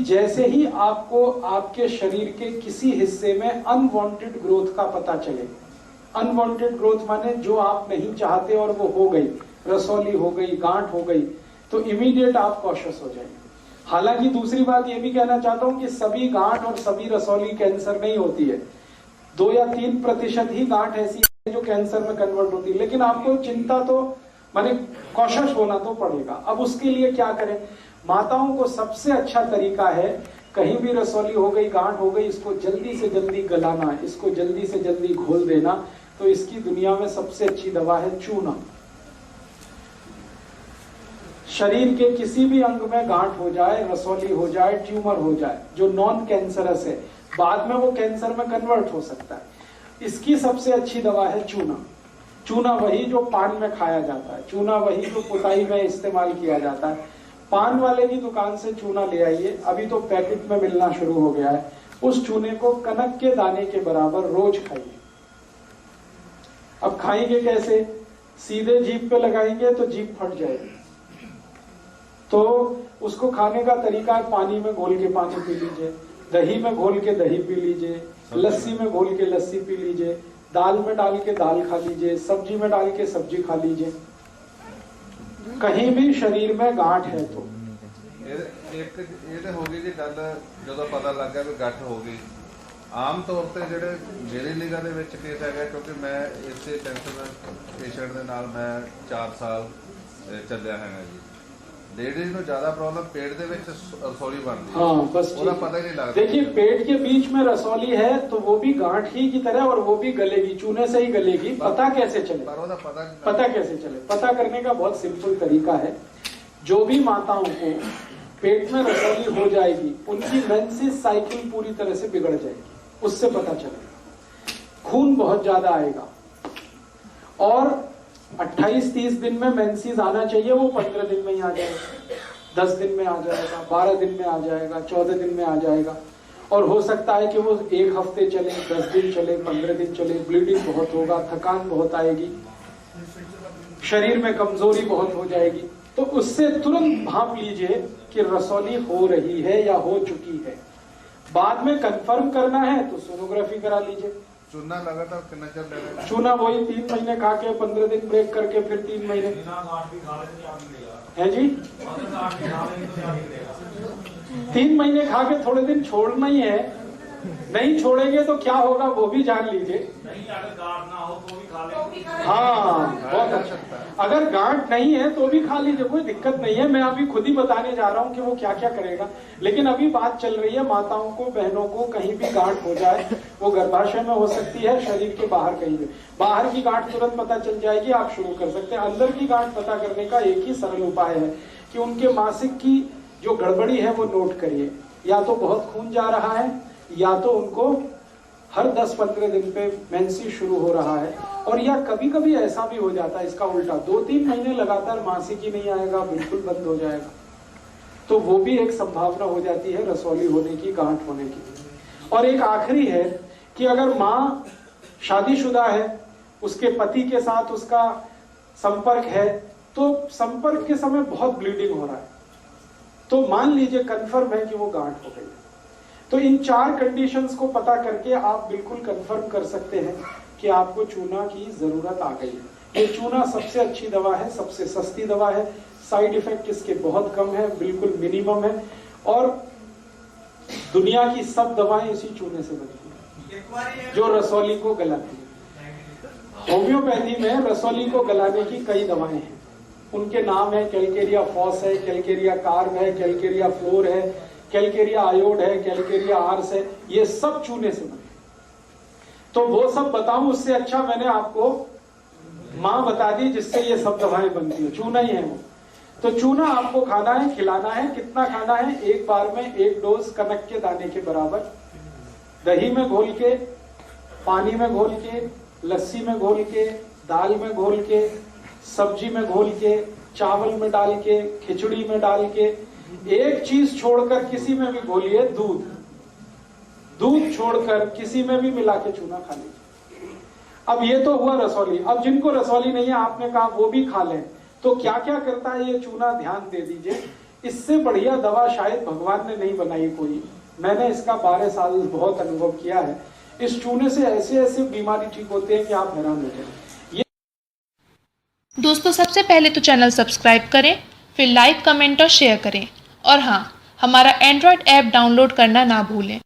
जैसे ही आपको आपके शरीर के किसी हिस्से में अनवांटेड ग्रोथ का पता चले, अनवांटेड ग्रोथ माने जो आप नहीं चाहते और वो हो गई, रसौली हो गई, गांठ हो गई, तो इमीडिएट आप कॉशियस हो जाएंगे। हालांकि दूसरी बात ये भी कहना चाहता हूं कि सभी गांठ और सभी रसौली कैंसर नहीं होती है, 2 या 3% ही गांठ ऐसी है जो कैंसर में कन्वर्ट होती है, लेकिन आपको चिंता तो माने कॉशियस होना तो पड़ेगा। अब उसके लिए क्या करें? माताओं को सबसे अच्छा तरीका है, कहीं भी रसौली हो गई, गांठ हो गई, इसको जल्दी से जल्दी गलाना, इसको जल्दी से जल्दी घोल देना। तो इसकी दुनिया में सबसे अच्छी दवा है चूना। शरीर के किसी भी अंग में गांठ हो जाए, रसौली हो जाए, ट्यूमर हो जाए जो नॉन कैंसरस है, बाद में वो कैंसर में कन्वर्ट हो सकता है, इसकी सबसे अच्छी दवा है चूना। चूना वही जो पान में खाया जाता है, चूना वही जो पुताई में इस्तेमाल किया जाता है। पान वाले की दुकान से चूना ले आइए, अभी तो पैकेट में मिलना शुरू हो गया है। उस चूने को कनक के दाने के बराबर रोज खाइए। अब खाएंगे कैसे? सीधे जीभ पे लगाएंगे तो जीभ फट जाएगी। तो उसको खाने का तरीका है, पानी में घोल के पानी पी लीजिए, दही में घोल के दही पी लीजिए, लस्सी में घोल के लस्सी पी लीजिए, दाल में डाल के दाल खा लीजिए, सब्जी में डाल के सब्जी खा लीजिए। कहीं भी शरीर में गांठ है तो ਇਹ ਹੋ ਗਈ ਜੀ ਗੱਲ, ਜਦੋਂ ਪਤਾ ਲੱਗ ਗਿਆ ਵੀ ਗੱਠ ਹੋ ਗਈ। ਆਮ ਤੌਰ ਤੇ ਜਿਹੜੇ ਮੇਰੀ ਨਿਗਾਹ ਦੇ ਵਿੱਚ ਕੇਸ ਹੈਗਾ, ਕਿਉਂਕਿ ਮੈਂ ਇਸੇ ਕੈਂਸਰ ਪੇਸ਼ੈਂਟ ਦੇ ਨਾਲ ਮੈਂ 4 ਸਾਲ ਚੱਲਿਆ ਹੈਗਾ ਜੀ। लेडीज को ज्यादा प्रॉब्लम पेट दे विच रसौली बनती है। हाँ, बस उसका पता ही नहीं लगता। देखिए, पेट के बीच में रसौली है तो वो भी गांठ ही की तरह, और वो भी गलेगी, चूने से ही गलेगी। पता कैसे चले? पता कैसे चले? पता करने का बहुत सिंपल तरीका है। जो भी माताओं को पेट में रसौली हो जाएगी, उनकी मेंसेस साइकिल पूरी तरह से बिगड़ जाएगी, उससे पता चलेगा। खून बहुत ज्यादा आएगा और 28-30 दिन में मेंसेस आना चाहिए, वो 15 दिन में ही आ जाएगा, 10 दिन में आ जाएगा, 12 दिन में आ जाएगा, 14 दिन में आ जाएगा। और हो सकता है कि वो 1 हफ्ते चले, 10 दिन चले, 15 दिन चले। ब्लीडिंग बहुत होगा, थकान बहुत आएगी, शरीर में कमजोरी बहुत हो जाएगी। तो उससे तुरंत भांप लीजिए कि रसौली हो रही है या हो चुकी है। बाद में कंफर्म करना है तो सोनोग्राफी करा लीजिए। चूना लगातार कितना चल रहा है? चूना वही 3 महीने खा के 15 दिन ब्रेक करके फिर 3 महीने है जी। 3 महीने खा के थोड़े दिन छोड़ना ही है। नहीं छोड़ेंगे तो क्या होगा वो भी जान लीजिए। हाँ, बहुत अच्छा। अगर गांठ नहीं है तो भी खा लीजिए, कोई दिक्कत नहीं है। मैं अभी खुद ही बताने जा रहा हूँ कि वो क्या क्या करेगा। लेकिन अभी बात चल रही है माताओं को, बहनों को कहीं भी गांठ हो जाए, वो गर्भाशय में हो सकती है, शरीर के बाहर कहीं भी। बाहर की गांठ तुरंत पता चल जाएगी, आप शुरू कर सकते हैं। अंदर की गांठ पता करने का एक ही सरल उपाय है कि उनके मासिक की जो गड़बड़ी है वो नोट करिए। या तो बहुत खून जा रहा है, या तो उनको हर 10-15 दिन पे मेंसेस शुरू हो रहा है, और या कभी कभी ऐसा भी हो जाता है इसका उल्टा, 2-3 महीने लगातार मासिक ही नहीं आएगा, बिल्कुल बंद हो जाएगा। तो वो भी एक संभावना हो जाती है रसौली होने की, गांठ होने की। और एक आखिरी है कि अगर माँ शादीशुदा है, उसके पति के साथ उसका संपर्क है, तो संपर्क के समय बहुत ब्लीडिंग हो रहा है, तो मान लीजिए कंफर्म है कि वो गांठ हो गई। तो इन 4 कंडीशंस को पता करके आप बिल्कुल कंफर्म कर सकते हैं कि आपको चूना की जरूरत आ गई है। ये चूना सबसे अच्छी दवा है, सबसे सस्ती दवा है, साइड इफेक्ट इसके बहुत कम है, बिल्कुल मिनिमम है, और दुनिया की सब दवाएं इसी चूने से बनती है जो रसौली को गलाती है। होम्योपैथी में रसौली को गलाने की कई दवाएं हैं, उनके नाम है कैलकेरिया फॉस है, कैलकेरिया कार्ब है, कैलकेरिया फ्लोर है, कैलकेरिया आयोड है, कैलकेरिया आर्स है। ये सब चूने से बने। तो वो सब बताऊं उससे अच्छा मैंने आपको मां बता दी जिससे ये सब दवाएं बनती है, चूना ही है वो। तो चूना आपको खाना है, खिलाना है। कितना खाना है? एक बार में 1 डोज कनक के दाने के बराबर, दही में घोल के, पानी में घोल के, लस्सी में घोल के, दाल में घोल के, सब्जी में घोल के, चावल में डाल के, खिचड़ी में डाल के। एक चीज छोड़कर किसी में भी घोलिए, दूध छोड़कर किसी में भी मिला के चूना खा लीजिए। अब ये तो हुआ रसौली। अब जिनको रसौली नहीं है, आपने कहा वो भी खा लें, तो क्या क्या करता है ये चूना, ध्यान दे दीजिए। इससे बढ़िया दवा शायद भगवान ने नहीं बनाई कोई। मैंने इसका 12 साल बहुत अनुभव किया है। इस चूने से ऐसे ऐसे बीमारी ठीक होती है कि आप हैरान हो जाए। दोस्तों सबसे पहले तो चैनल सब्सक्राइब करें, फिर लाइक, कमेंट और शेयर करें। और हाँ, हमारा एंड्रॉयड ऐप डाउनलोड करना ना भूलें।